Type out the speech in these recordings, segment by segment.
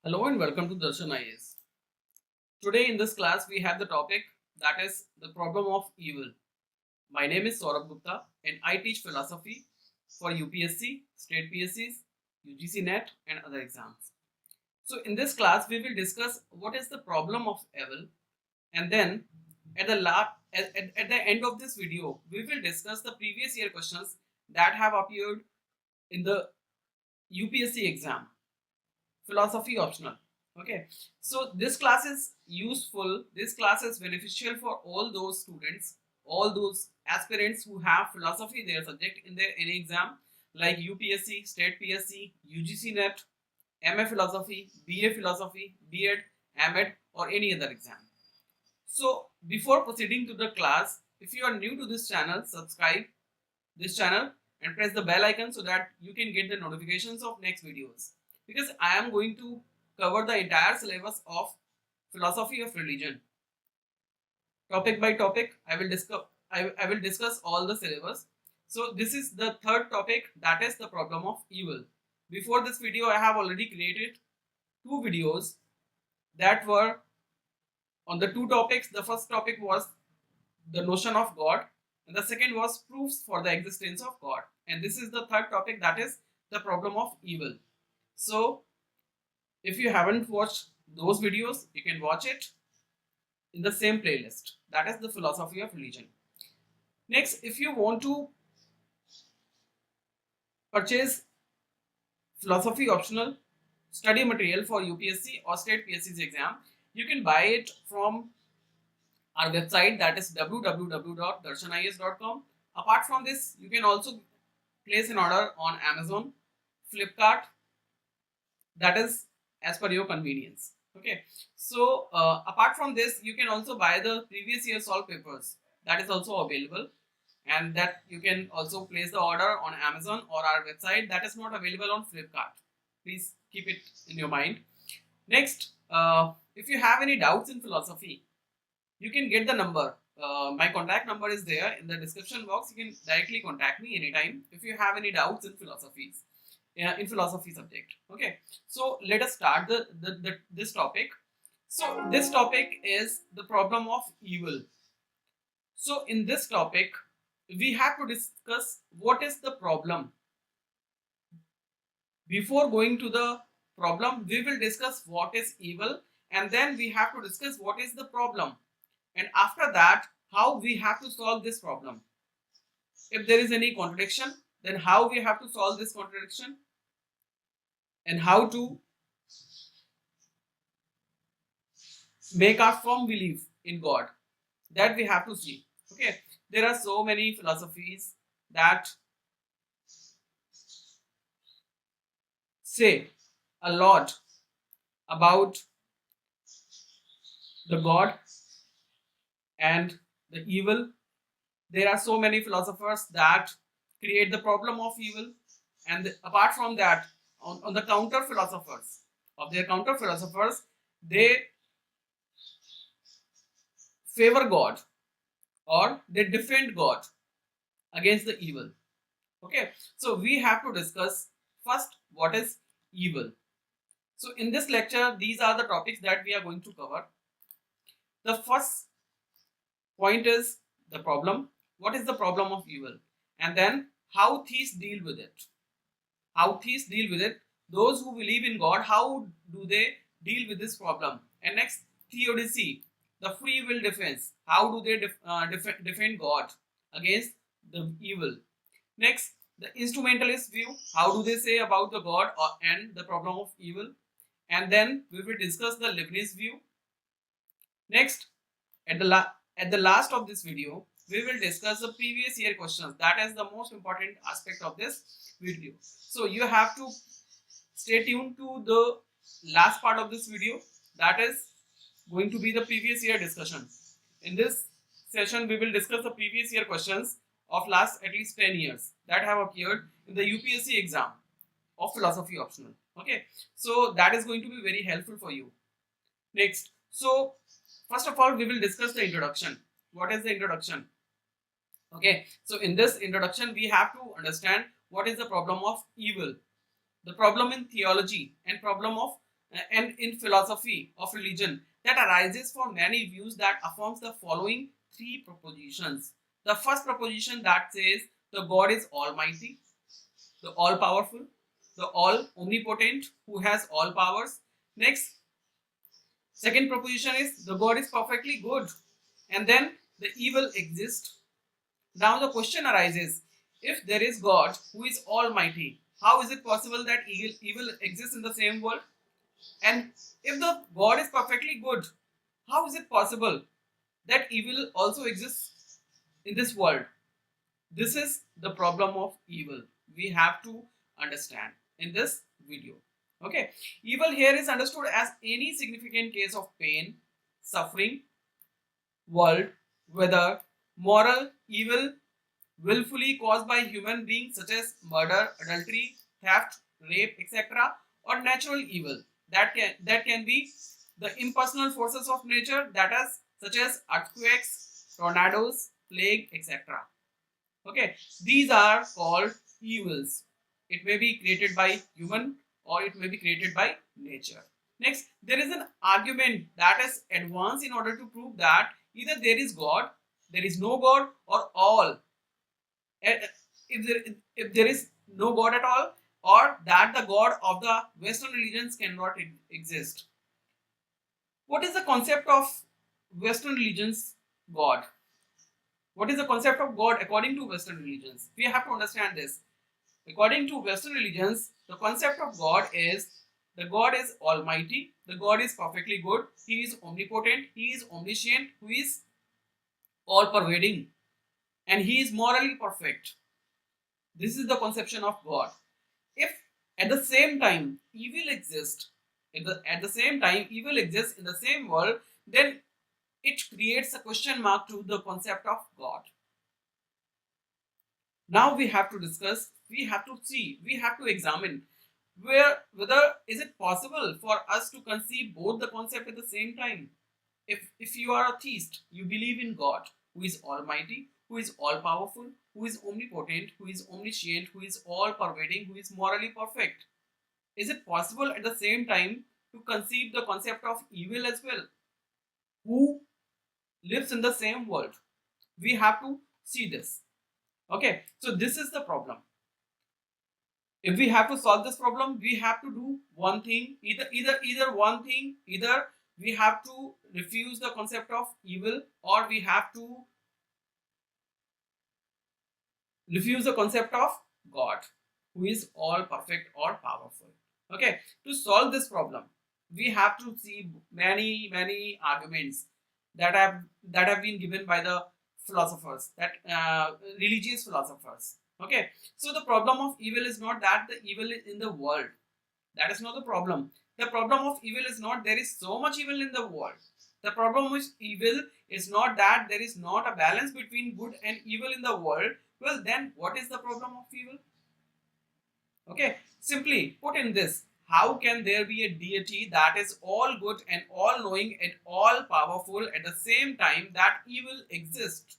Hello and welcome to Darshan IAS. Today in this class we have the topic that is the problem of evil. My name is Saurabh Gupta and I teach philosophy for UPSC, state PSCs, UGC NET and other exams. So in this class we will discuss what is the problem of evil, and then at the end of this video we will discuss the previous year questions that have appeared in the UPSC exam. Philosophy optional. Okay, so this class is useful, this class is beneficial for all those students, all those aspirants who have philosophy their subject in their any exam like UPSC, state PSC, UGC NET, MA philosophy, BA philosophy, B.Ed, M.Ed or any other exam. So before proceeding to the class, if you are new to this channel, subscribe this channel and press the bell icon so that you can get the notifications of next videos, because I am going to cover the entire syllabus of philosophy of religion. Topic by topic, I will discuss all the syllabus. So this is the third topic, that is the problem of evil. Before this video, I have already created two videos that were on the two topics. The first topic was the notion of God, and the second was proofs for the existence of God. And this is the third topic, that is the problem of evil. So if you haven't watched those videos, you can watch it in the same playlist, that is the philosophy of religion. Next, if you want to purchase philosophy optional study material for UPSC or state PSC's exam, you can buy it from our website, that is www.darshanias.com. Apart from this, you can also place an order on Amazon, Flipkart, that is as per your convenience. Okay, so apart from this, you can also buy the previous year solved papers, that is also available, and that you can also place the order on Amazon or our website, that is not available on Flipkart. Please keep it in your mind. Next, if you have any doubts in philosophy, you can get the number. My contact number is there in the description box. You can directly contact me anytime if you have any doubts in philosophies, in philosophy subject. Okay, so let us start this topic. So this topic is the problem of evil. So in this topic, we have to discuss what is the problem. Before going to the problem, we will discuss what is evil, and then we have to discuss what is the problem, and after that how we have to solve this problem. If there is any contradiction, then how we have to solve this contradiction, and how to make our firm belief in God, that we have to see. Okay, there are so many philosophies that say a lot about the God and the evil. There are so many philosophers that create the problem of evil, and apart from that, on the counter philosophers, of their counter philosophers, they favor God or they defend God against the evil. Okay, so we have to discuss first what is evil. So in this lecture, these are the topics that we are going to cover. The first point is the problem. What is the problem of evil? And then how theists deal with it. How theists deal with it. Those who believe in God, how do they deal with this problem? And next, Theodicy, the free will defense. How do they defend God against the evil? Next, the instrumentalist view. How do they say about the God and the problem of evil? And then we will discuss the Leibniz view. Next, at the last of this video, we will discuss the previous year questions. That is the most important aspect of this video. So you have to stay tuned to the last part of this video. That is going to be the previous year discussion. In this session, we will discuss the previous year questions of last at least 10 years that have appeared in the UPSC exam of philosophy optional. Okay, so that is going to be very helpful for you. Next, so first of all, we will discuss the introduction. What is the introduction? Okay, so in this introduction, we have to understand what is the problem of evil, the problem in theology, and problem of and in philosophy of religion that arises from many views that affirms the following three propositions. The first proposition that says the God is almighty, the all powerful, the all omnipotent who has all powers. Next, second proposition is the God is perfectly good, and then the evil exists. Now the question arises, if there is God who is almighty, how is it possible that evil exists in the same world? And if the God is perfectly good, how is it possible that evil also exists in this world? This is the problem of evil. We have to understand in this video. Okay, evil here is understood as any significant case of pain, suffering, world, whether moral evil willfully caused by human beings such as murder, adultery, theft, rape, etc., or natural evil that can be the impersonal forces of nature, that is such as earthquakes, tornadoes, plague, etc. Okay, these are called evils. It may be created by human or it may be created by nature. Next, there is an argument that is advanced in order to prove that either there is God, there is no God, or all. If there is no God at all, or that the God of the Western religions cannot exist. What is the concept of Western religions God? What is the concept of God according to Western religions? We have to understand this. According to Western religions, the concept of God is the God is almighty, the God is perfectly good, He is omnipotent, He is omniscient, who is all pervading, and He is morally perfect. This is the conception of God. If at the same time evil exists, at the same time evil exists in the same world, then it creates a question mark to the concept of God. Now we have to discuss, we have to see, we have to examine whether is it possible for us to conceive both the concept at the same time. If you are a theist, you believe in God who is almighty, who is all powerful, who is omnipotent, who is omniscient, who is all pervading, who is morally perfect. Is it possible at the same time to conceive the concept of evil as well, who lives in the same world? We have to see this. Okay, so this is the problem. If we have to solve this problem, we have to do one thing, either one thing, either we have to refuse the concept of evil, or we have to refuse the concept of God, who is all perfect or powerful. Okay, to solve this problem, we have to see many arguments that have been given by the philosophers, that religious philosophers. Okay, so the problem of evil is not that the evil is in the world. That is not the problem. The problem of evil is not there is so much evil in the world. The problem with evil is not that there is not a balance between good and evil in the world. Well, then what is the problem of evil? Okay, simply put in this, how can there be a deity that is all good and all knowing and all powerful at the same time that evil exists?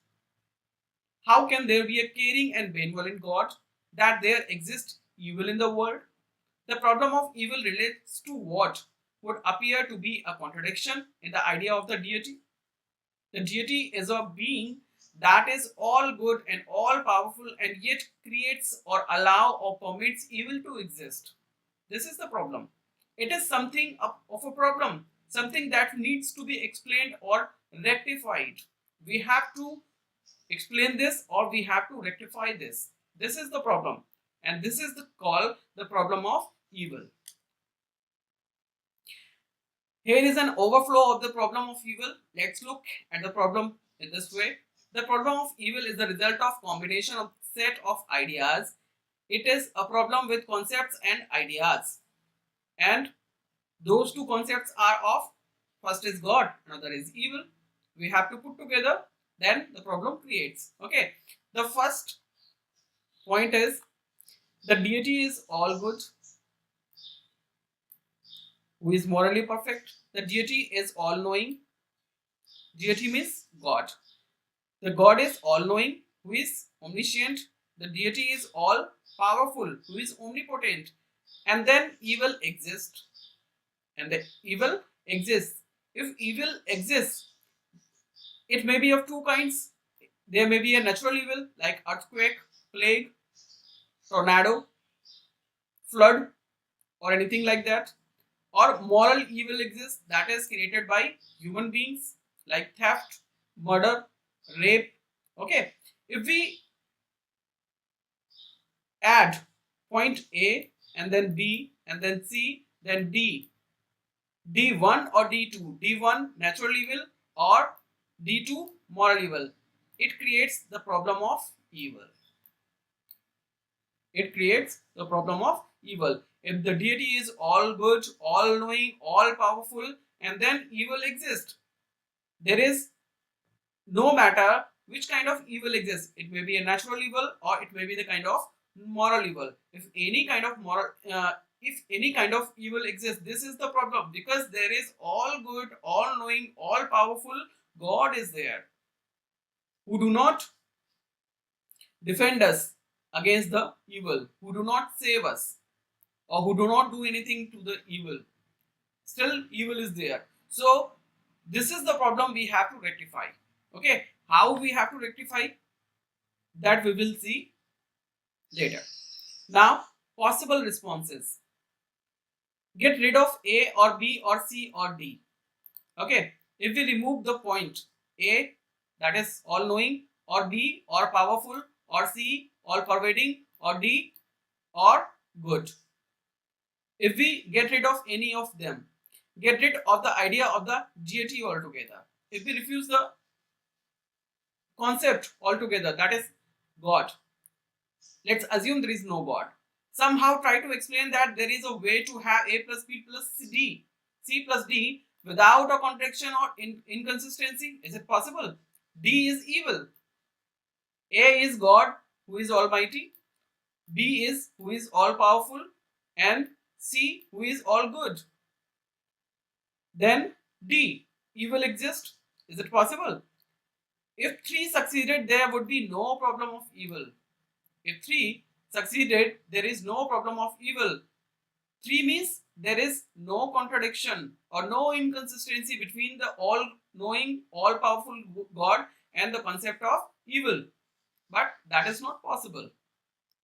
How can there be a caring and benevolent God that there exists evil in the world? The problem of evil relates to what would appear to be a contradiction in the idea of the deity. The deity is a being that is all good and all powerful and yet creates or allow or permits evil to exist. This is the problem. It is something of a problem, something that needs to be explained or rectified. We have to explain this or we have to rectify this. This is the problem, and this is called the problem of evil. Here is an overflow of the problem of evil. Let's look at the problem in this way. The problem of evil is the result of combination of set of ideas. It is a problem with concepts and ideas, and those two concepts are of, first is God, another is evil. We have to put together, then the problem creates. Okay, the first point is the deity is all good, who is morally perfect. The deity is all knowing. Deity means God. The God is all knowing, who is omniscient. The deity is all powerful, who is omnipotent. And then evil exists. and the evil exists. If evil exists, it may be of two kinds. There may be a natural evil like earthquake, plague, tornado, flood, or anything like that. Or moral evil exists that is created by human beings like theft, murder, rape. Okay. If we add point A and then B and then C, then D. D1 or D2. D1 natural evil or D2 moral evil. It creates the problem of evil. It creates the problem of evil. If the deity is all good, all knowing, all powerful, and then evil exists, there is no matter which kind of evil exists. It may be a natural evil or it may be the kind of moral evil. If any kind of if any kind of evil exists, this is the problem, because there is all good, all knowing, all powerful God is there, who do not defend us against the evil, who do not save us, or who do not do anything to the evil. Still evil is there. So this is the problem we have to rectify. Okay, how we have to rectify, that we will see later. Now, possible responses. Get rid of A or B or C or D. Okay, if we remove the point A, that is all knowing, or B, or powerful, or C, all pervading, or D, or good. If we get rid of any of them, get rid of the idea of the deity altogether. If we refuse the concept altogether, that is God, let's assume there is no God. Somehow try to explain that there is a way to have A plus B plus D, C plus D without a contradiction or inconsistency. Is it possible? D is evil. A is God, who is almighty. B is who is all powerful, and C who is all good. Then D, evil exists. Is it possible? If 3 succeeded, there would be no problem of evil. If 3 succeeded, there is no problem of evil. 3 means there is no contradiction or no inconsistency between the all-knowing, all-powerful God and the concept of evil. But that is not possible.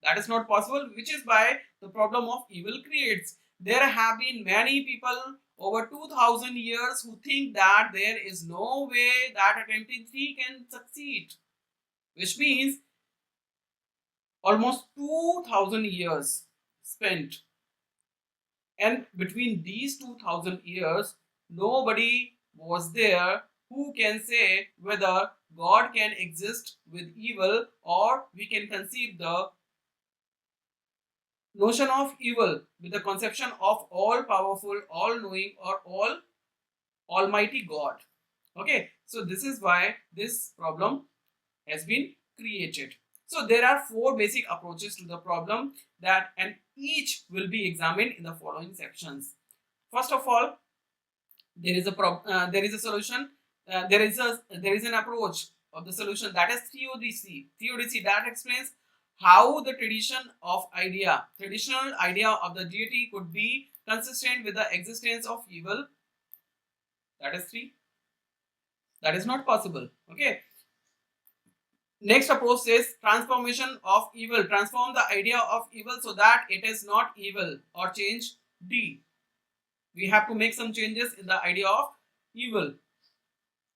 That is not possible, which is why the problem of evil creates. There have been many people over 2000 years who think that there is no way that attempting 3 can succeed, which means almost 2000 years spent, and between these 2000 years nobody was there who can say whether God can exist with evil, or we can conceive the notion of evil with the conception of all powerful, all knowing, or all almighty God. Okay, so this is why this problem has been created. So there are 4 basic approaches to the problem, that and each will be examined in the following sections. First of all, there is a solution. There is an approach of the solution, that is theodicy. Theodicy, that explains how the traditional idea of the deity could be consistent with the existence of evil. That is 3. That is not possible. Okay. Next approach says transformation of evil. Transform the idea of evil so that it is not evil, or change D. We have to make some changes in the idea of evil.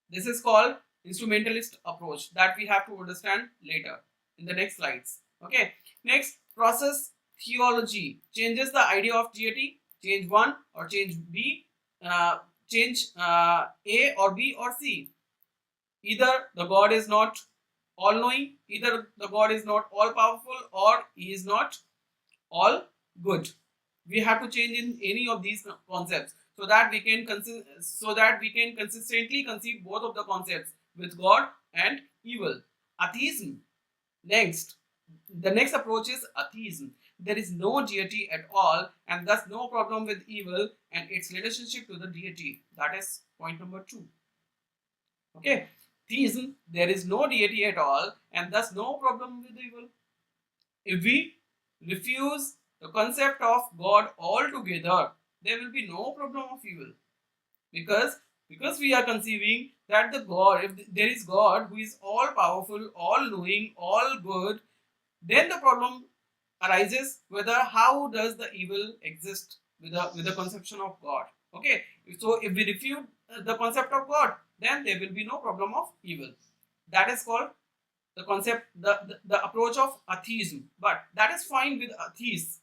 This is called instrumentalist approach, that we have to understand later in the next slides. Okay. Next, process theology changes the idea of deity. Change 1 or change B. Change A or B or C. Either the God is not all knowing, either the God is not all powerful, or he is not all good. We have to change in any of these concepts so that we can consistently conceive both of the concepts with God and evil. Atheism. Next, the next approach is atheism. There is no deity at all, and thus no problem with evil and its relationship to the deity. That is point number 2. Okay. Theism, there is no deity at all, and thus no problem with evil. If we refuse the concept of God altogether, there will be no problem of evil. Because we are conceiving that the God, if there is God who is all powerful, all knowing, all good, then the problem arises whether how does the evil exist with the conception of God. Okay, so if we refute the concept of God, then there will be no problem of evil. That is called the concept, the approach of atheism. But that is fine with atheists,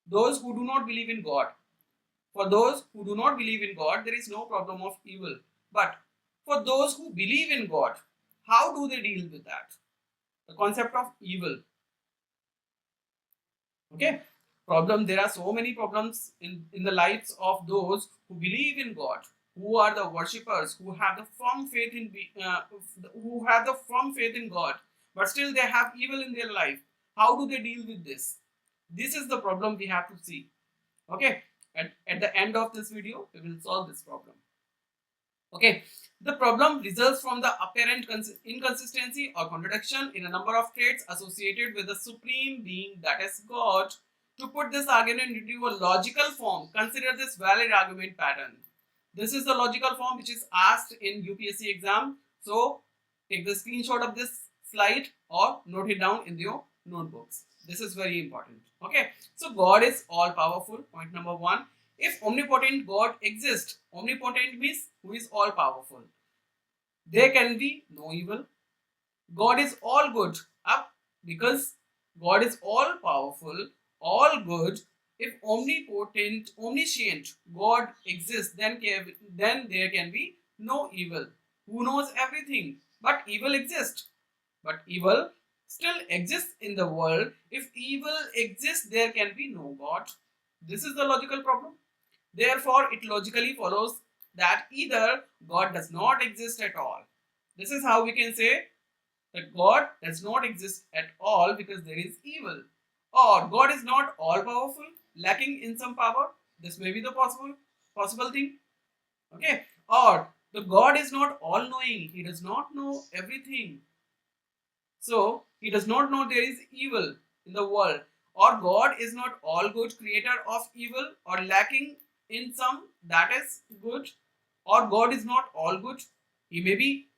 those who do not believe in God. For those who do not believe in God, there is no problem of evil. But for those who believe in God, how do they deal with that? The concept of evil. Okay, problem. There are so many problems in the lives of those who believe in God, who are the worshippers, who have the firm faith in who have the firm faith in God, but still they have evil in their life. How do they deal with this? This is the problem we have to see. Okay, at the end of this video, we will solve this problem. Okay, the problem results from the apparent inconsistency or contradiction in a number of traits associated with the supreme being, that is God. To put this argument into a logical form, consider this valid argument pattern. This is the logical form which is asked in UPSC exam. So take the screenshot of this slide or note it down in your notebooks. This is very important. Okay, so God is all powerful. Point number one. If omnipotent God exists, omnipotent means who is all powerful, there can be no evil. God is all good, up because God is all powerful, all good. If omnipotent, omniscient God exists, then there can be no evil. Who knows everything? But evil exists. But evil still exists in the world. If evil exists, there can be no God. This is the logical problem. Therefore, it logically follows that either God does not exist at all. This is how we can say that God does not exist at all because there is evil. Or God is not all powerful, lacking in some power. This may be the possible thing. Okay. Or the God is not all knowing. He does not know everything. So he does not know there is evil in the world. Or God is not all good, creator of evil, or lacking in some that is good. Or God is not all good. He may be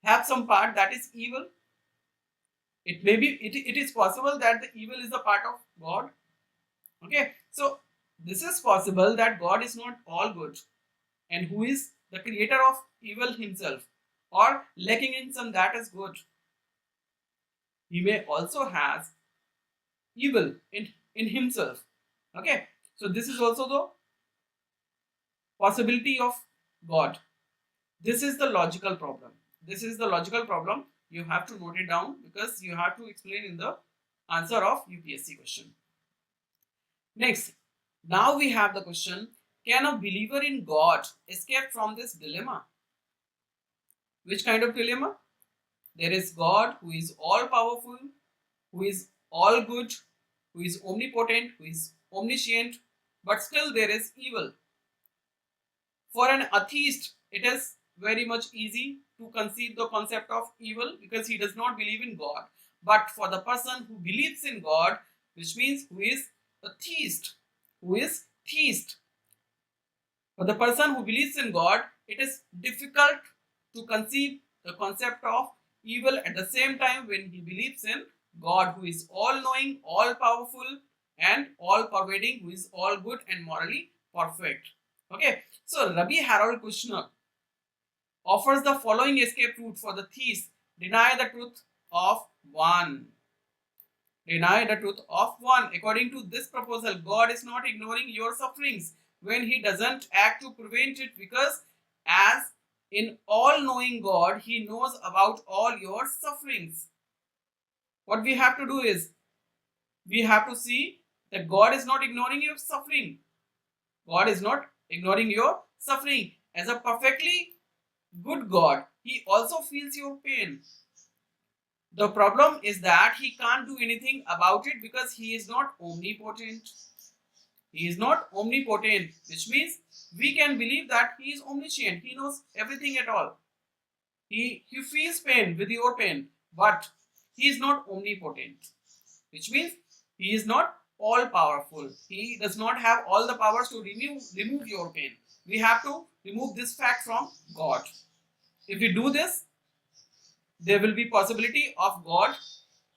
have some part that is evil. It may be it is possible that the evil is a part of God. Okay, so this is possible that God is not all good and who is the creator of evil himself, or lacking in some that is good. He may also has evil in himself. Okay, so this is also the possibility of God. This is the logical problem. This is the logical problem. You have to note it down because you have to explain in the answer of UPSC question. Next, now we have the question, can a believer in God escape from this dilemma? Which kind of dilemma? There is God who is all powerful, who is all good, who is omnipotent, who is omniscient, but still there is evil. For an atheist, it is very much easy to conceive the concept of evil because he does not believe in God. But for the person who believes in God, which means who is a theist, for the person who believes in God, it is difficult to conceive the concept of evil at the same time when he believes in God, who is all knowing, all powerful, and all pervading, who is all good and morally perfect. Okay, so Rabbi Harold Kushner offers the following escape route for the theist: deny the truth of one. Deny the truth of one. According to this proposal, God is not ignoring your sufferings when he doesn't act to prevent it, because as in all-knowing God, he knows about all your sufferings. What we have to do is, we have to see that God is not ignoring your suffering. God is not ignoring your suffering. As a perfectly good God, he also feels your pain. The problem is that he can't do anything about it because he is not omnipotent. He is not omnipotent, which means we can believe that he is omniscient. He knows everything at all. He feels pain with your pain, but he is not omnipotent, which means he is not all powerful. He does not have all the powers to remove your pain. We have to remove this fact from God. If we do this, there will be possibility of God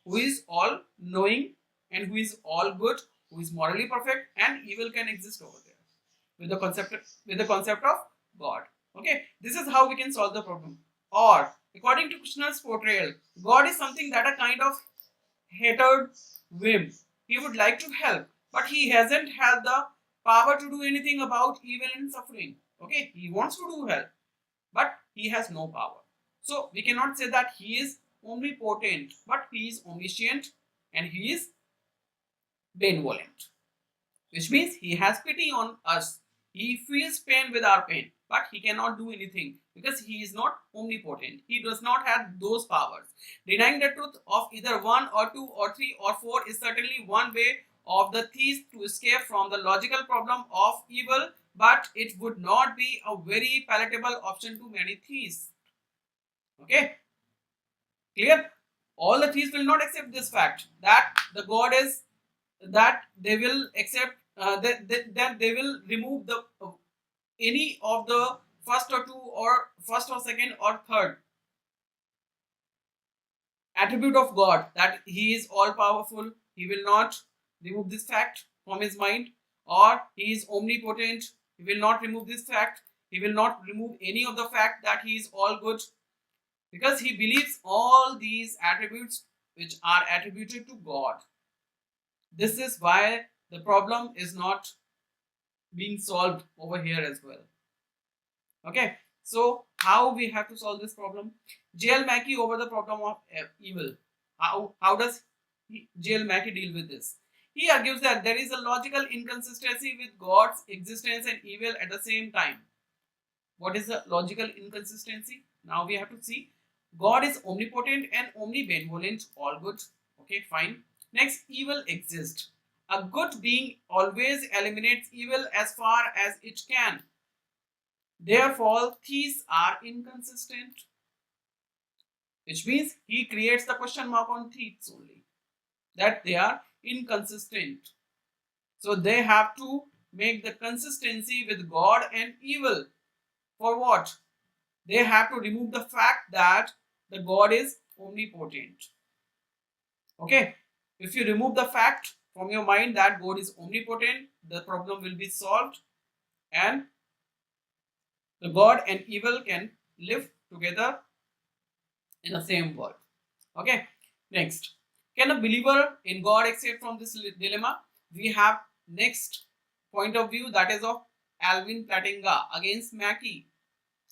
who is all knowing and who is all good, who is morally perfect, and evil can exist over there with the concept of God. Okay, this is how we can solve the problem. Or according to Krishna's portrayal, God is something that a kind of hated whim. He would like to help, but he hasn't had the power to do anything about evil and suffering. Okay, he wants to do help, but he has no power. So we cannot say that he is omnipotent, but he is omniscient and he is benevolent, which means he has pity on us. He feels pain with our pain, but he cannot do anything because he is not omnipotent. He does not have those powers. Denying the truth of either one or two or three or four is certainly one way of the thief to escape from the logical problem of evil, but it would not be a very palatable option to many thieves. Okay, clear? All the thieves will not accept this fact that the God is, that they will accept that they will remove the any of the first or two or first or second or third attribute of God, that he is all powerful. He will not remove this fact from his mind. Or he is omnipotent. He will not remove this fact. He will not remove any of the fact that he is all good, because he believes all these attributes which are attributed to God. This is why the problem is not being solved over here as well. Okay, so how we have to solve this problem? J.L. Mackie over the problem of evil. How does J.L. Mackie deal with this? He argues that there is a logical inconsistency with God's existence and evil at the same time. What is the logical inconsistency? Now we have to see. God is omnipotent and omnibenevolent, all good. Okay, fine. Next, evil exists. A good being always eliminates evil as far as it can. Therefore, thieves are inconsistent, which means he creates the question mark on thieves only, that they are inconsistent. So they have to make the consistency with God and evil. For what? They have to remove the fact that the God is omnipotent. Okay, if you remove the fact from your mind that God is omnipotent, the problem will be solved and the God and evil can live together in the same world. Okay, next, can a believer in God escape from this dilemma? We have next point of view, that is of Alvin Plantinga against Mackie.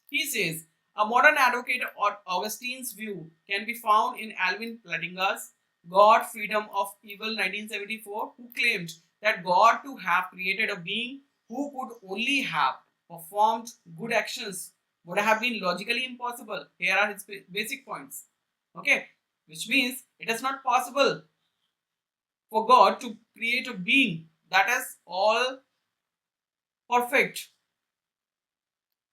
He says a modern advocate of Augustine's view can be found in Alvin Plantinga's God, Freedom of Evil 1974, who claimed that God to have created a being who could only have performed good actions would have been logically impossible. Here are his basic points. Okay, which means it is not possible for God to create a being that is all perfect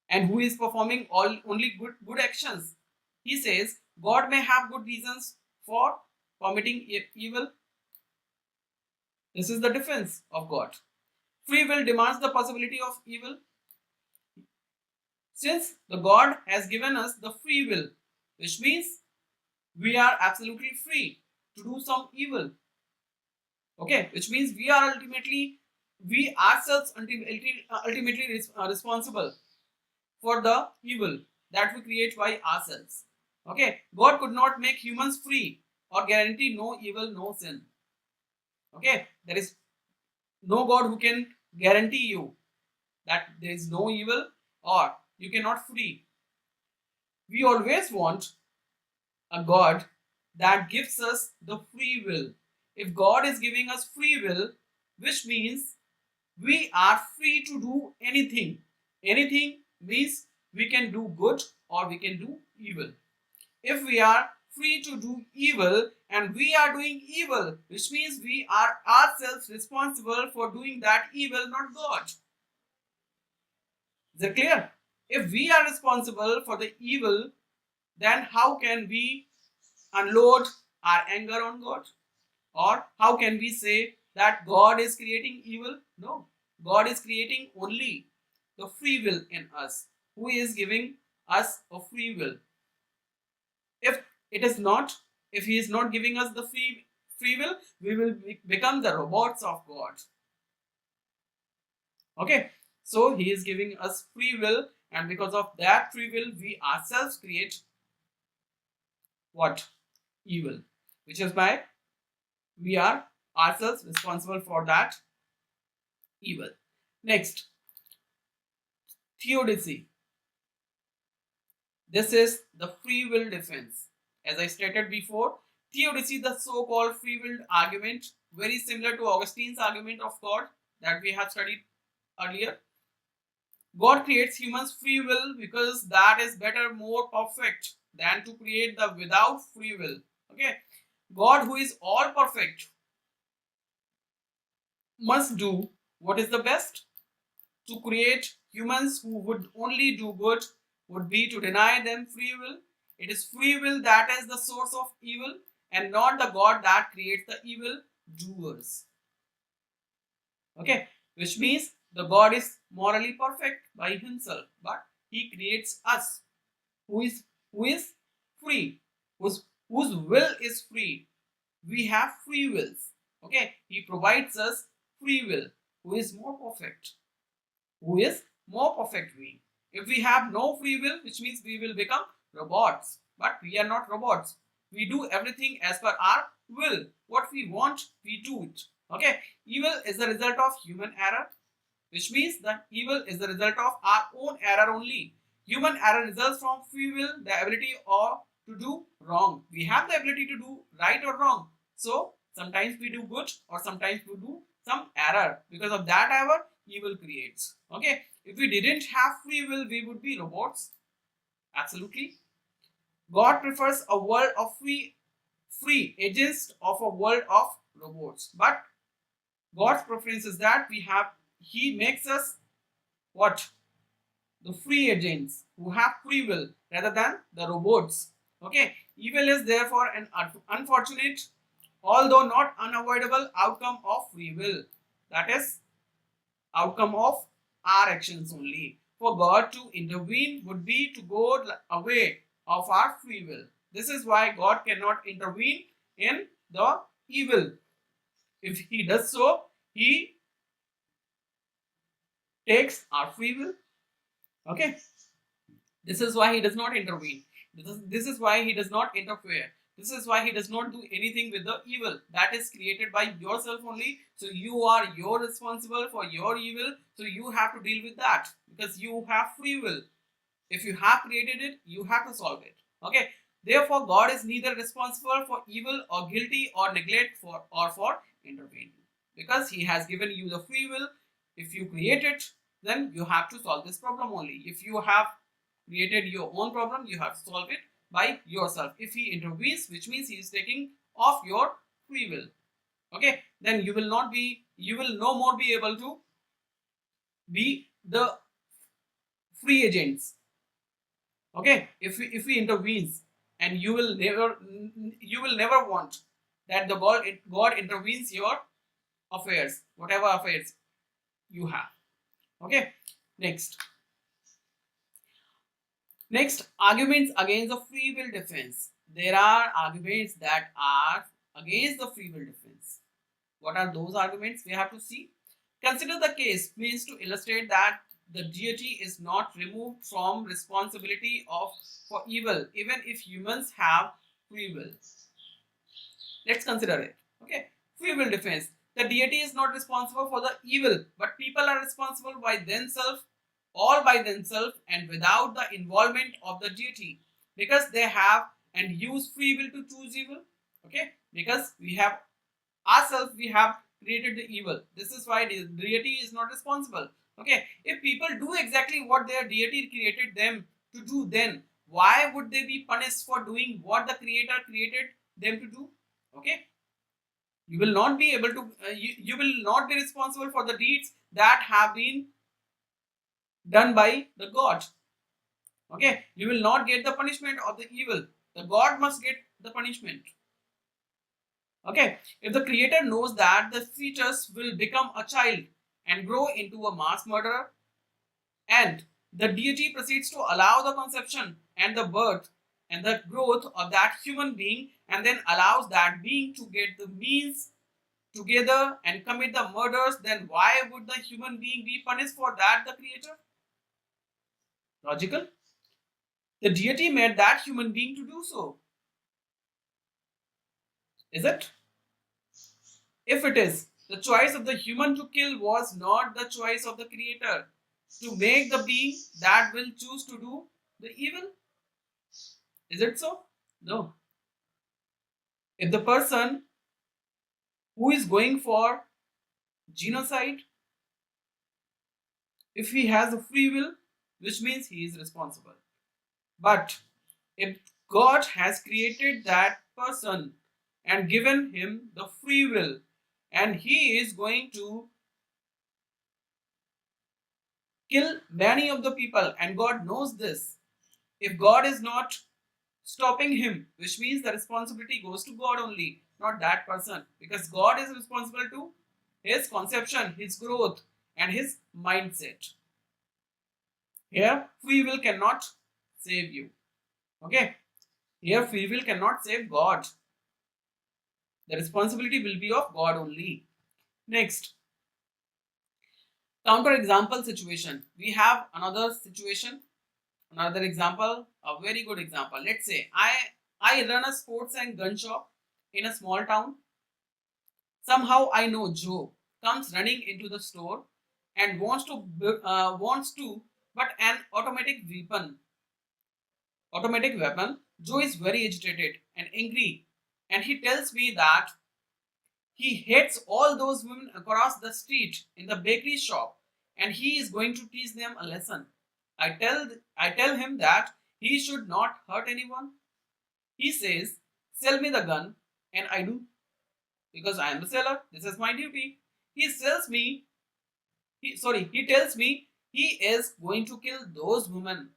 and who is performing only good actions. He says God may have good reasons for permitting evil. This is the defense of God. Free will demands the possibility of evil. Since the God has given us the free will, which means we are absolutely free to do some evil. Okay, which means we ourselves ultimately responsible for the evil that we create by ourselves. Okay, God could not make humans free or guarantee no evil, no sin. Okay, there is no God who can guarantee you that there is no evil or you cannot free. We always want a God that gives us the free will. If God is giving us free will, which means we are free to do anything. Anything means we can do good or we can do evil. If we are free to do evil and we are doing evil, which means we are ourselves responsible for doing that evil, not God. Is that clear? If we are responsible for the evil, then how can we unload our anger on God? Or how can we say that God is creating evil. No, God is creating only the free will in us, who is giving us a free will. If it is not, if he is not giving us the free will, we will become the robots of God. Okay, so he is giving us free will, and because of that free will, we ourselves create what? Evil, which is why we are ourselves responsible for that evil. Next, Theodicy. This is the free will defense. As I stated before, Theodicy, the so-called free will argument, very similar to Augustine's argument of God that we have studied earlier. God creates humans free will because that is better, more perfect than to create the without free will. Okay, God, who is all perfect, must do what is the best. To create humans who would only do good would be to deny them free will. It is free will that is the source of evil, and not the God that creates the evil doers. Okay, which means the God is morally perfect by himself, but he creates us who is free, whose will is free. We have free wills. Okay, he provides us free will, who is more perfect, who is more perfect being. If we have no free will, which means we will become robots. But we are not robots. We do everything as per our will. What we want, we do it. Okay. Evil is the result of human error, which means that evil is the result of our own error only. Human error results from free will, the ability or to do wrong. We have the ability to do right or wrong. So sometimes we do good or sometimes we do some error. Because of that error, evil creates. Okay. If we didn't have free will, we would be robots. Absolutely. God prefers a world of free agents of a world of robots. But God's preference is that he makes us what? The free agents who have free will rather than the robots. Okay. Evil is therefore an unfortunate, although not unavoidable outcome of free will. That is outcome of our actions only. For God to intervene would be to go away of our free will. This is why God cannot intervene in the evil. If he does so, he takes our free will. Okay. This is why he does not intervene. This is why he does not interfere. This is why he does not do anything with the evil that is created by yourself only. So you're responsible for your evil. So you have to deal with that because you have free will. If you have created it, you have to solve it. Okay. Therefore, God is neither responsible for evil or guilty or neglect for intervening because He has given you the free will. If you create it, then you have to solve this problem only. If you have created your own problem, you have to solve it by yourself. If he intervenes, which means he is taking off your free will, okay, then you will no more be able to be the free agents. Okay, if he intervenes, and you will never want that the God intervenes your affairs, whatever affairs you have. Okay, next arguments against the free will defense. There are arguments that are against the free will defense. What are those arguments? We have to see. Consider the case means to illustrate that the deity is not removed from responsibility for evil, even if humans have free will. Let's consider it. Okay, free will defense. The deity is not responsible for the evil, but people are responsible by themselves, all by themselves, and without the involvement of the deity, because they have and use free will to choose evil. Okay, because we have ourselves, we have created the evil. This is why the deity is not responsible. Okay, if people do exactly what their deity created them to do, then why would they be punished for doing what the creator created them to do? Okay, you will not be able to you will not be responsible for the deeds that have been done by the god. Okay, you will not get the punishment of the evil. The god must get the punishment. Okay, if the creator knows that the fetus will become a child and grow into a mass murderer, and the deity proceeds to allow the conception and the birth and the growth of that human being, and then allows that being to get the means together and commit the murders, then why would the human being be punished for that, the creator? Logical? The deity made that human being to do so. Is it? If it is, the choice of the human to kill was not the choice of the creator to make the being that will choose to do the evil. Is it so? No. If the person who is going for genocide, if he has a free will, which means he is responsible. But if God has created that person and given him the free will, and he is going to kill many of the people, and God knows this, if God is not stopping him, which means the responsibility goes to God only, not that person, because God is responsible to his conception, his growth, and his mindset. Here, free will cannot save you. Okay, here free will cannot save God. The responsibility will be of God only. Next, counter example situation. We have another situation, another example, a very good example. Let's say I run a sports and gun shop in a small town. Somehow I know Joe comes running into the store and wants to but an automatic weapon. Joe is very agitated and angry, and he tells me that he hates all those women across the street in the bakery shop, and he is going to teach them a lesson. I tell him that he should not hurt anyone. He says, "Sell me the gun," and I do, because I am the seller. This is my duty. He sells me. He tells me he is going to kill those women.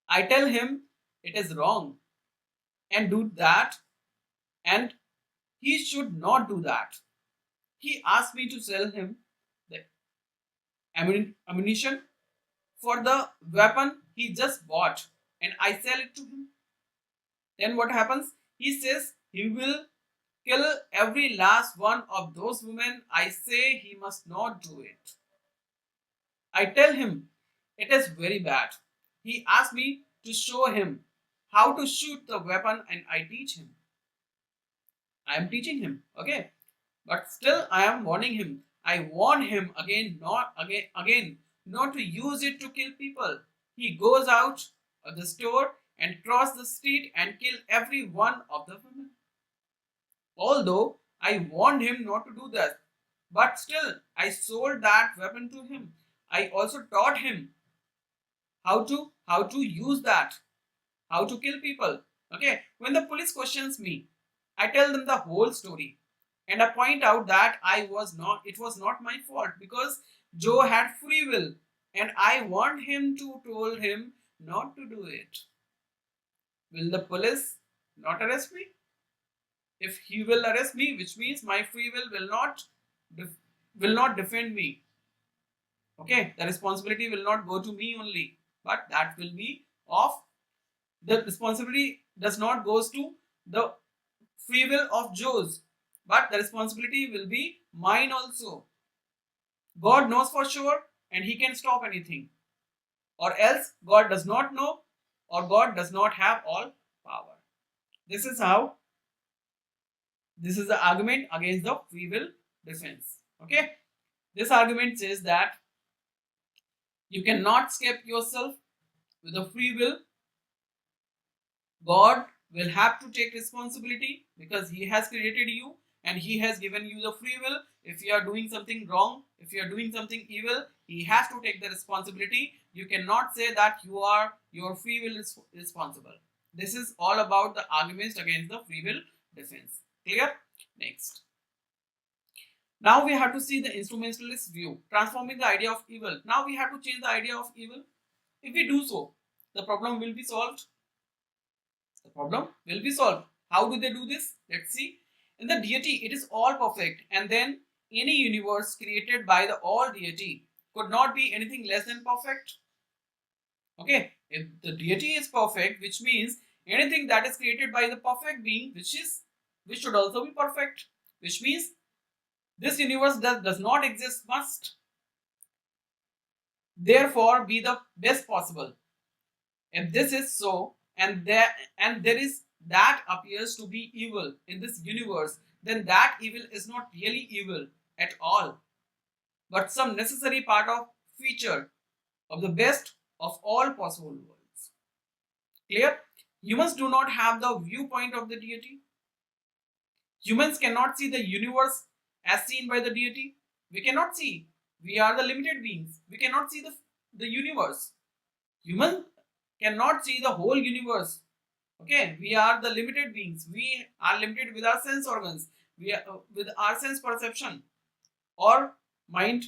I tell him it is wrong and do that, and he should not do that. He asked me to sell him the ammunition for the weapon he just bought, and I sell it to him. Then what happens? He says he will kill every last one of those women. I say he must not do it. I tell him it is very bad. He asks me to show him how to shoot the weapon, and I teach him. I am teaching him, okay? But still I am warning him. I warn him again, not to use it to kill people. He goes out of the store and cross the street and kill every one of the women. Although I warned him not to do that, but still I sold that weapon to him. I also taught him how to use that, how to kill people. Okay, when the police questions me, I tell them the whole story, and I point out that it was not my fault, because Joe had free will, and I want him to told him not to do it. Will the police not arrest me? If he will arrest me, which means my free will not defend me. Okay, the responsibility will not go to me only, but that will be of the responsibility does not goes to the free will of Joe's, but the responsibility will be mine also. God knows for sure, and he can stop anything, or else God does not know, or God does not have all power. This is how, this is the argument against the free will defense. Okay, this argument says that you cannot escape yourself with a free will. God will have to take responsibility because he has created you and he has given you the free will. If you are doing something wrong, if you are doing something evil, he has to take the responsibility. You cannot say that your free will is responsible. This is all about the arguments against the free will defense. Clear? Next. Now we have to see the instrumentalist view, transforming the idea of evil. Now we have to change the idea of evil. If we do so, the problem will be solved. The problem will be solved. How do they do this? Let's see. In the deity, it is all perfect, and then any universe created by the all deity could not be anything less than perfect. Okay, if the deity is perfect, which means anything that is created by the perfect being, which should also be perfect, which means this universe does not exist must therefore be the best possible. If this is so, and there is that appears to be evil in this universe, then that evil is not really evil at all, but some necessary part of feature of the best of all possible worlds. Clear? Humans do not have the viewpoint of the deity. Humans cannot see the universe as seen by the deity. We cannot see. We are the limited beings. We cannot see the universe. Humans cannot see the whole universe. Okay, we are the limited beings. We are limited with our sense organs. We are with our sense perception or mind.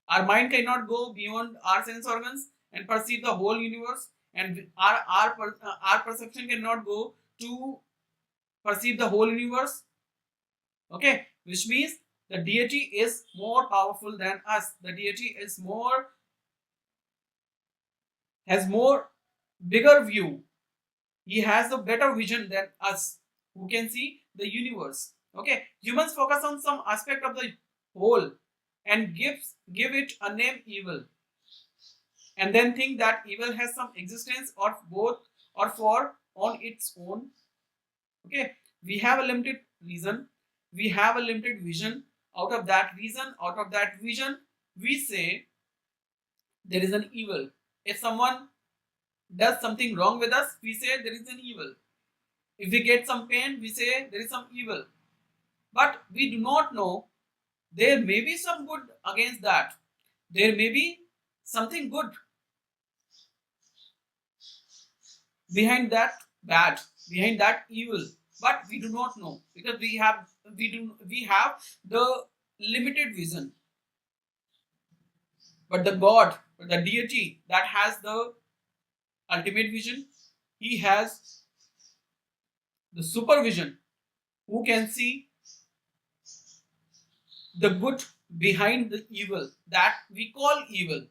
Our mind cannot go beyond our sense organs and perceive the whole universe, and our perception cannot go to perceive the whole universe. Okay, which means the deity is more powerful than us. The deity has more bigger view. He has a better vision than us, who can see the universe. Okay, humans focus on some aspect of the whole and give it a name evil, and then think that evil has some existence or both or for on its own. Okay, we have a limited reason, we have a limited vision. Out of that reason, out of that vision, we say there is an evil. If someone does something wrong with us, we say there is an evil. If we get some pain, we say there is some evil. But we do not know there may be some good against that. There may be something good behind that bad, behind that evil. But we do not know because we have the limited vision. But the God, the deity that has the ultimate vision, he has the supervision, who can see the good behind the evil that we call evil.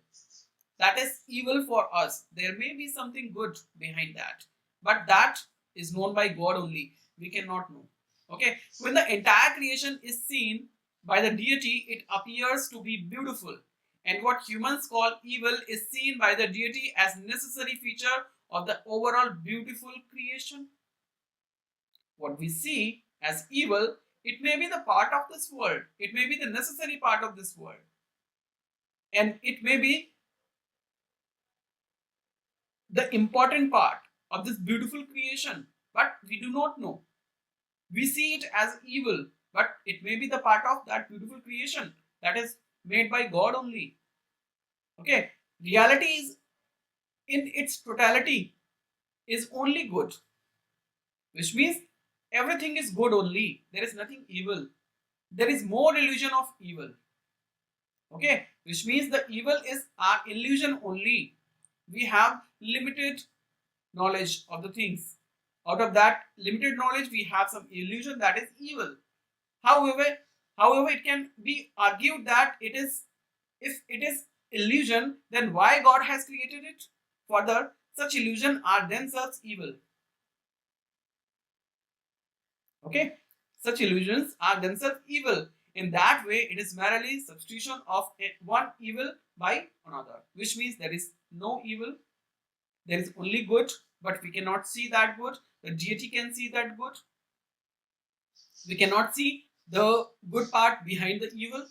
That is evil for us. There may be something good behind that, but that is known by God only. We cannot know. Okay, when the entire creation is seen by the deity, it appears to be beautiful, and what humans call evil is seen by the deity as necessary feature of the overall beautiful creation. What we see as evil, it may be the part of this world, it may be the necessary part of this world, and it may be the important part of this beautiful creation, but we do not know. We see it as evil, but it may be the part of that beautiful creation that is made by God only. Okay, reality is in its totality is only good, which means everything is good only. There is nothing evil. There is more illusion of evil. Okay, which means the evil is our illusion only. We have limited knowledge of the things. Out of that limited knowledge, we have some illusion that is evil. However, it can be argued that if it is illusion, then why God has created it? Further, such illusion are themselves evil. Okay, such illusions are themselves evil. In that way, it is merely substitution of one evil by another, which means there is no evil. There is only good, but we cannot see that good. The deity can see that good. We cannot see the good part behind the evil.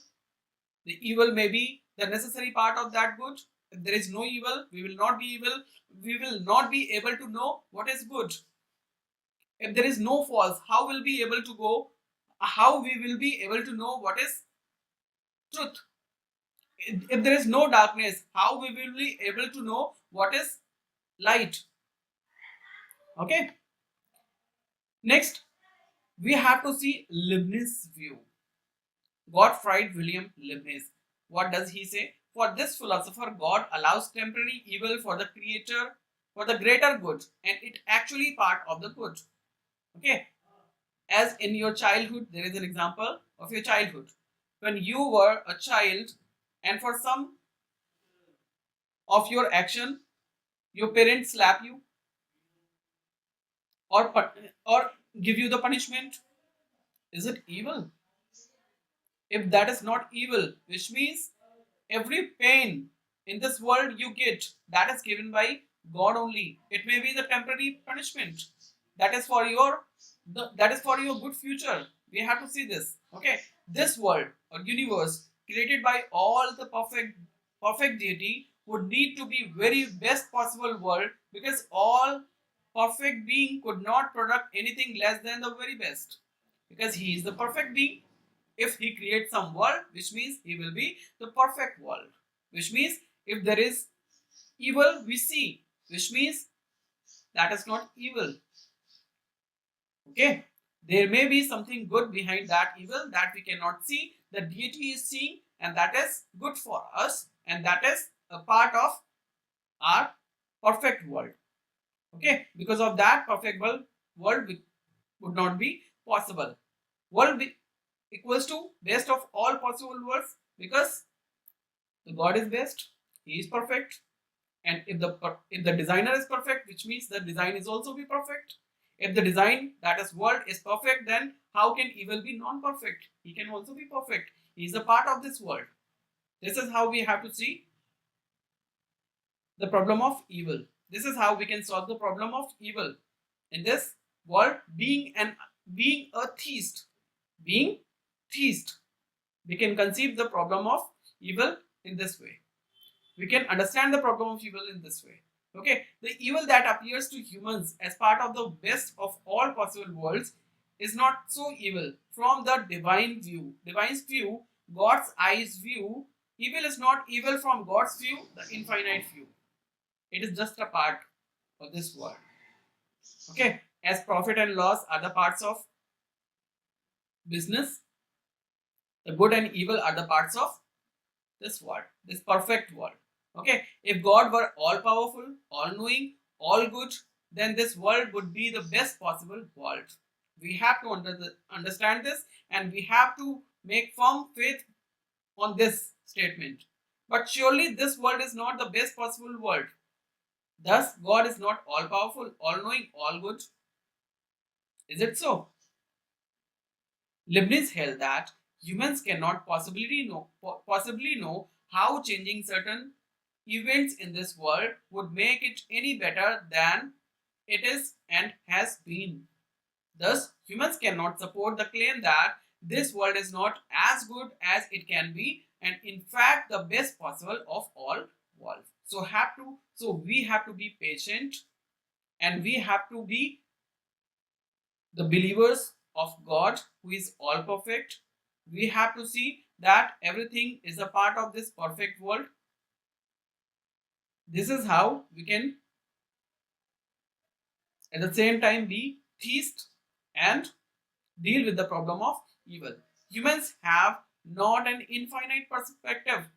The evil may be the necessary part of that good. If there is no evil, we will not be evil. We will not be able to know what is good. If there is no false, how will be able to go? How we will be able to know what is truth? If there is no darkness, how we will be able to know what is light? Okay. Next, we have to see Leibniz view. Gottfried Wilhelm Leibniz. What does he say? For this philosopher, God allows temporary evil for the creator, for the greater good, and it actually part of the good. Okay, As in your childhood, there is an example of your childhood. When you were a child and for some of your action, your parents slap you or give you the punishment. Is it evil? If that is not evil, which means every pain in this world you get, that is given by God only. It may be the temporary punishment. That is for your that is for your good future. We have to see this. Okay, this world or universe created by all the perfect deity would need to be very best possible world, because all perfect being could not product anything less than the very best, because he is the perfect being. If he creates some world, which means he will be the perfect world, which means if there is evil we see, which means that is not evil. Okay, there may be something good behind that evil that we cannot see, the deity is seeing, and that is good for us, and that is a part of our perfect world. Okay, because of that perfect world would not be possible. World be equals to best of all possible worlds, because the God is best, he is perfect, and if the designer is perfect, which means the design is also be perfect. If the design, that is world, is perfect, then how can evil be non-perfect? He can also be perfect. He is a part of this world. This is how we have to see the problem of evil. This is how we can solve the problem of evil in this world. Being a theist, being theist, we can conceive the problem of evil in this way. We can understand the problem of evil in this way. Okay, the evil that appears to humans as part of the best of all possible worlds is not so evil from the divine view. Divine's view, God's eyes view, evil is not evil from God's view, the infinite view. It is just a part of this world. Okay, as profit and loss are the parts of business, the good and evil are the parts of this world, this perfect world. Okay, if God were all powerful, all knowing, all good, then this world would be the best possible world. We have to understand this, and we have to make firm faith on this statement. But surely this world is not the best possible world. Thus, God is not all powerful, all knowing, all good. Is it so? Leibniz held that humans cannot possibly know how changing certain events in this world would make it any better than it is and has been. Thus, humans cannot support the claim that this world is not as good as it can be, and in fact the best possible of all worlds. So we have to be patient, and we have to be the believers of God who is all perfect. We have to see that everything is a part of this perfect world. This is how we can at the same time be theist and deal with the problem of evil. Humans have not an infinite perspective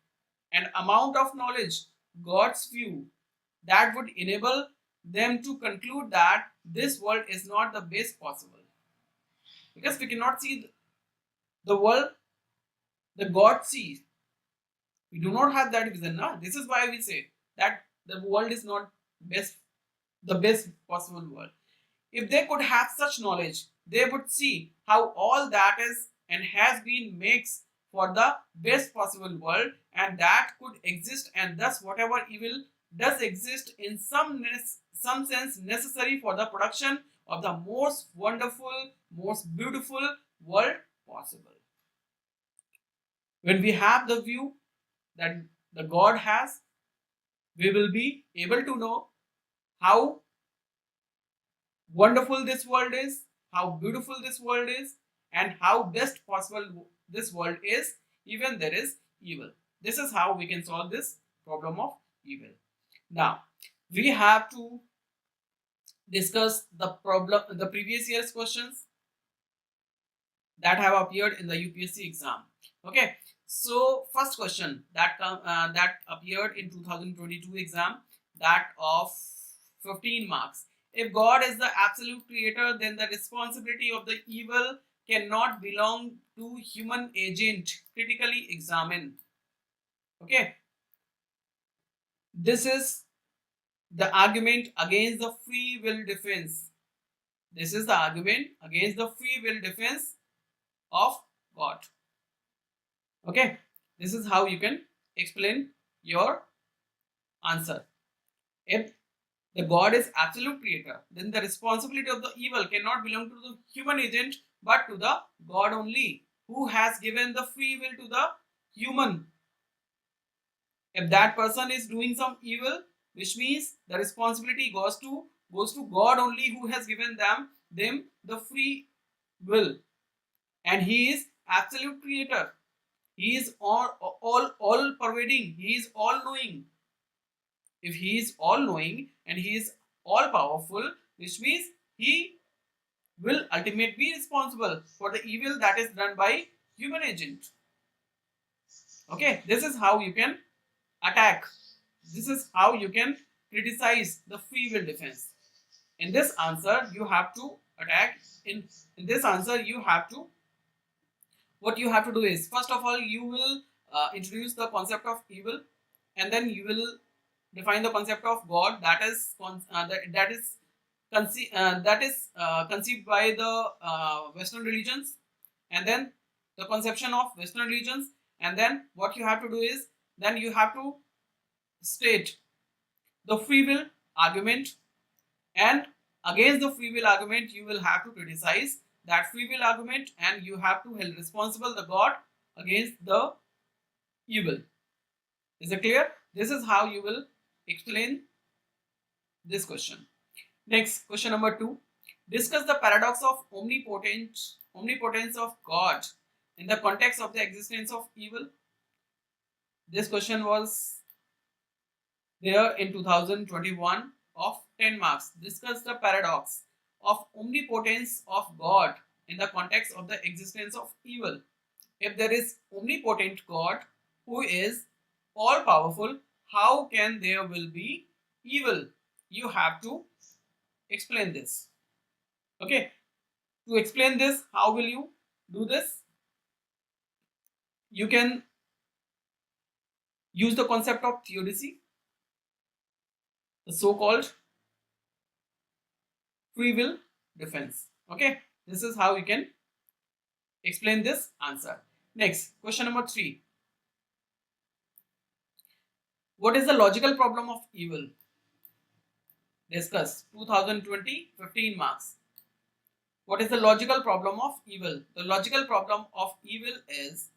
and amount of knowledge, God's view, that would enable them to conclude that this world is not the best possible. Because we cannot see the world the God sees. We do not have that vision. No? This is why we say that the world is not the best possible world. If they could have such knowledge, they would see how all that is and has been makes for the best possible world, and that could exist, and thus whatever evil does exist in some sense necessary for the production of the most wonderful, most beautiful world possible. When we have the view that the God has, we will be able to know how wonderful this world is, how beautiful this world is, and how best possible this world is, even there is evil. This is how we can solve this problem of evil. Now, we have to discuss the previous year's questions that have appeared in the UPSC exam. Okay, so first question that appeared in 2022 exam, that of 15 marks. If God is the absolute creator, then the responsibility of the evil cannot belong to human agent. Critically examine. Okay, this is the argument against the free will defense. This is the argument against the free will defense of God. Okay, this is how you can explain your answer. If the God is absolute creator, then the responsibility of the evil cannot belong to the human agent but to the God only, who has given the free will to the human. If that person is doing some evil, which means the responsibility goes to God only, who has given them the free will, and he is absolute creator. He is all pervading. He is all knowing. If he is all knowing and he is all powerful, which means he will ultimately be responsible for the evil that is done by human agent. Okay, this is how you can attack. This is how you can criticize the free will defense. In this answer, you have to attack. In this answer, you have to, what you have to do is, first of all, you will introduce the concept of evil, and then you will define the concept of God, that is conceived by the Western religions, and then the conception of Western religions, and then what you have to do is, then you have to state the free will argument, and against the free will argument you will have to criticize that free will argument, and you have to hold responsible the God against the evil. Is it clear? This is how you will explain this question. Next, question number 2. Discuss the paradox of omnipotence of God in the context of the existence of evil. This question was there in 2021 of 10 marks. Discuss the paradox of omnipotence of God in the context of the existence of evil. If there is omnipotent God who is all powerful, how can there will be evil? You have to explain this. Okay, to explain this, how will you do this? You can use the concept of theodicy, the so-called free will defense. Okay, this is how you can explain this answer. Next, question number 3. What is the logical problem of evil? Discuss. 2020 15 marks. What is the logical problem of evil? The logical problem of evil is,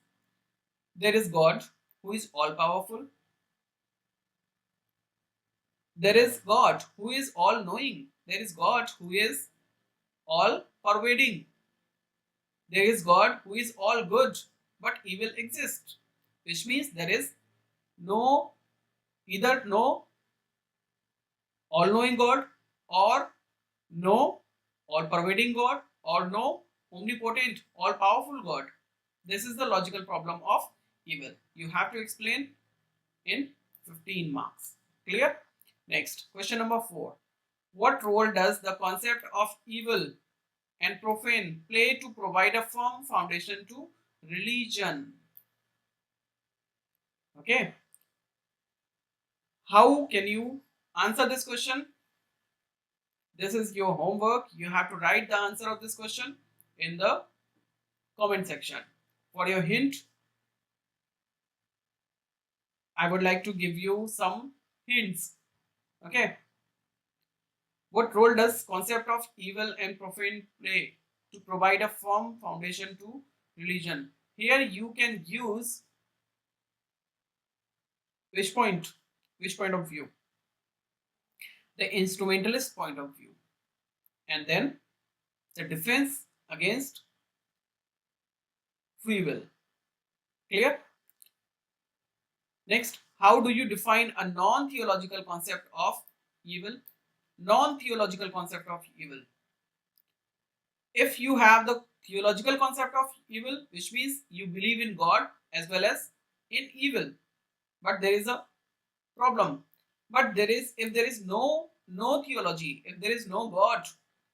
there is God who is all powerful. There is God who is all knowing. There is God who is all pervading. There is God who is all good, but evil exists, which means there is either no all knowing God, or no all pervading God, or no omnipotent all powerful God. This is the logical problem of evil. You have to explain in 15 marks. Clear? Next, question number 4. What role does the concept of evil and profane play to provide a firm foundation to religion? Okay. How can you answer this question? This is your homework. You have to write the answer of this question in the comment section. For your hint, I would like to give you some hints. Okay. What role does concept of evil and profane play to provide a firm foundation to religion? Here you can use which point of view? The instrumentalist point of view, and then the defense against free will. Clear? Next, how do you define a non-theological concept of evil? Non-theological concept of evil. If you have the theological concept of evil, which means you believe in God as well as in evil, but there is a problem. But if there is no no theology, if there is no God,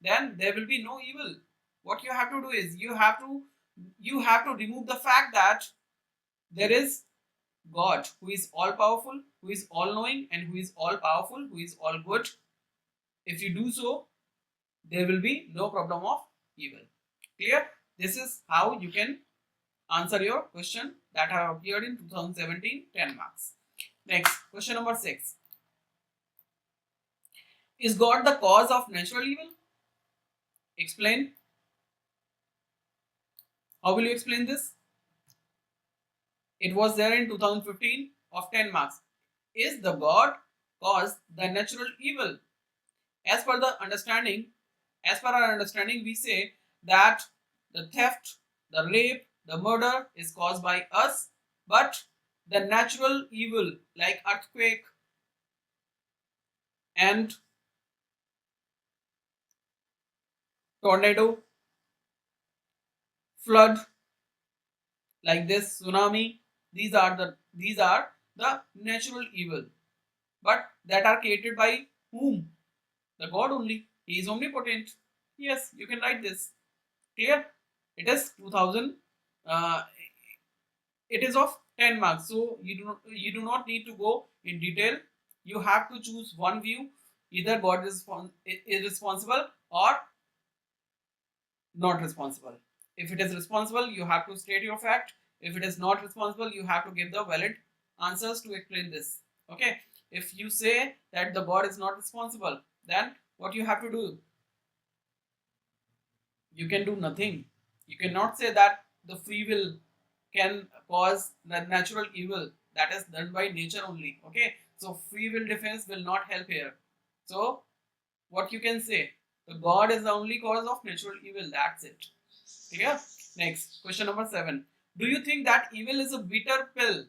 then there will be no evil. What you have to do is you have to remove the fact that there is God who is all powerful, who is all knowing, and who is all powerful, who is all good. If you do so, there will be no problem of evil. Clear? This is how you can answer your question that have appeared in 2017 10 marks. Next, question number 6. Is God the cause of natural evil? Explain. How will you explain this? It was there in 2015 of 10 marks. Is the God cause the natural evil? As per the understanding, as per our understanding, we say that the theft, the rape, the murder is caused by us, but the natural evil like earthquake and tornado, flood, like this tsunami, these are the natural evil, but that are created by whom? The God only. He is omnipotent. Yes, you can write this. Clear? It is 2000. Uh, it is of 10 marks, so you do not need to go in detail. You have to choose one view. Either God is responsible or not responsible. If it is responsible, you have to state your fact. If it is not responsible, you have to give the valid answers to explain this. Okay. If you say that the God is not responsible, then what you have to do? You can do nothing. You cannot say that the free will can cause the natural evil that is done by nature only. Okay. So free will defense will not help here. So what you can say? The God is the only cause of natural evil. That's it. Clear? Next, question number 7. Do you think that evil is a bitter pill?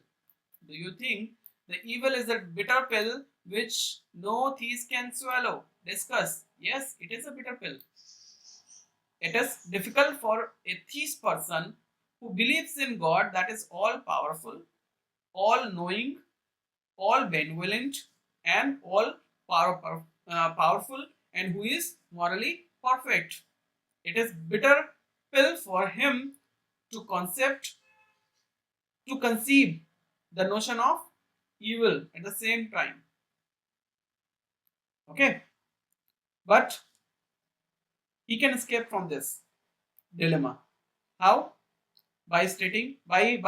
Do you think the evil is a bitter pill which no thief can swallow? Discuss. Yes, it is a bitter pill. It is difficult for a theist person who believes in God that is all powerful, all knowing, all benevolent, and all powerful, and who is morally perfect. It is bitter pill for him to conceive the notion of evil at the same time. Okay, but he can escape from this dilemma. How? By stating by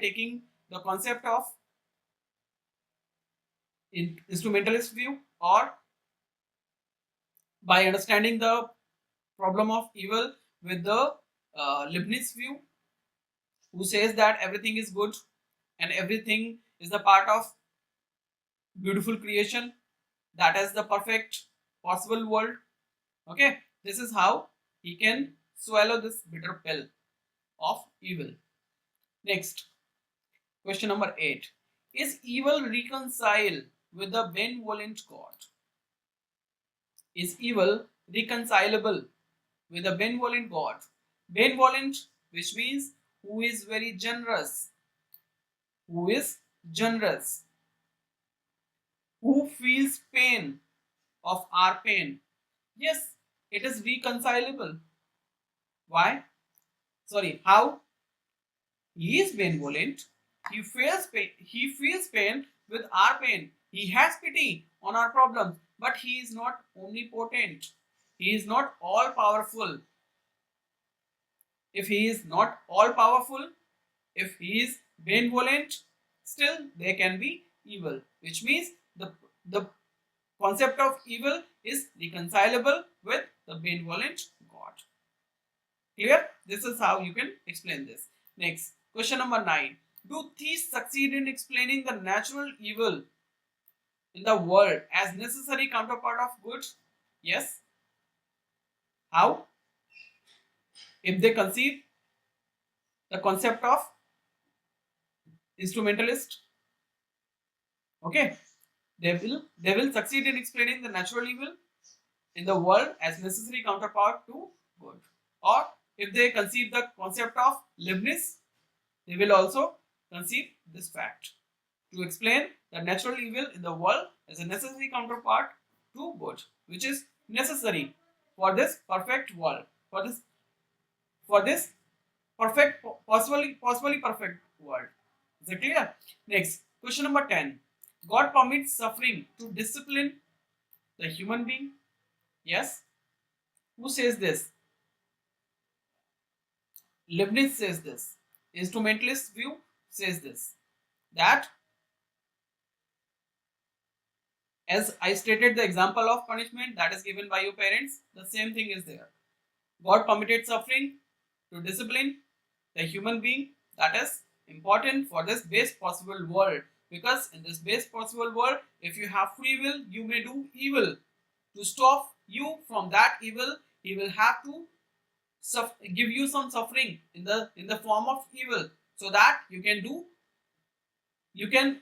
taking the concept of instrumentalist view, or by understanding the problem of evil with the Leibniz view, who says that everything is good and everything is the part of beautiful creation, that is the perfect possible world. Okay, this is how he can swallow this bitter pill of evil. Next, question number 8. Is evil reconciled with the benevolent God? Is evil reconcilable with a benevolent God? Benevolent, which means who is very generous, who is generous, who feels pain of our pain. Yes, it is reconcilable. Why? Sorry, how? He is benevolent. He feels pain. He feels pain with our pain. He has pity on our problems, but he is not omnipotent. He is not all powerful. If he is not all powerful, if he is benevolent, still there can be evil, which means the concept of evil is reconcilable with the benevolent God. Clear? This is how you can explain this. Next, question number 9. Do theists succeed in explaining the natural evil in the world as necessary counterpart of good? Yes. How? If they conceive the concept of instrumentalist, okay, they will succeed in explaining the natural evil in the world as necessary counterpart to good. Or if they conceive the concept of Leibniz, they will also conceive this fact to explain the natural evil in the world as a necessary counterpart to good, which is necessary for this perfect world, for this perfect, possibly perfect world. Is it clear? Next, question number 10. God permits suffering to discipline the human being. Yes. Who says this? Leibniz says this. Instrumentalist view says this. That, as I stated, the example of punishment that is given by your parents, the same thing is there. God permitted suffering to discipline the human being. That is important for this best possible world, because in this best possible world, if you have free will, you may do evil. To stop you from that evil, he will have to give you some suffering in the form of evil, so that you can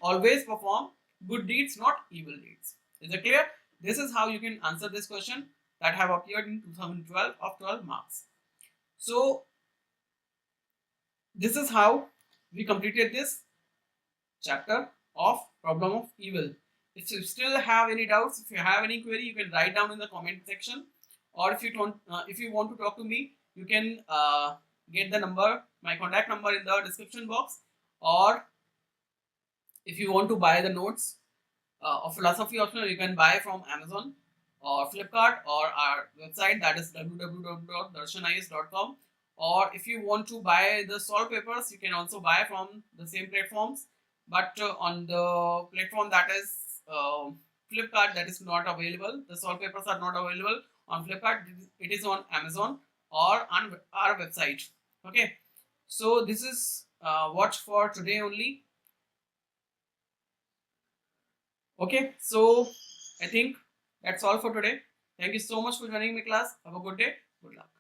always perform good deeds, not evil deeds. Is it clear? This is how you can answer this question that have appeared in 2012 of 12 marks. So this is how we completed this chapter of problem of evil. If you still have any doubts, if you have any query, you can write down in the comment section, or if you don't, if you want to talk to me, you can get the number, my contact number in the description box, or if you want to buy the notes of philosophy optional, you can buy from Amazon or Flipkart or our website, that is www.darshanias.com. Or if you want to buy the solve papers, you can also buy from the same platforms, but on the platform that is Flipkart, that is not available. The solve papers are not available on Flipkart. It is on Amazon or on our website. Okay, so this is what for today only. Okay, so I think that's all for today. Thank you so much for joining my class. Have a good day. Good luck.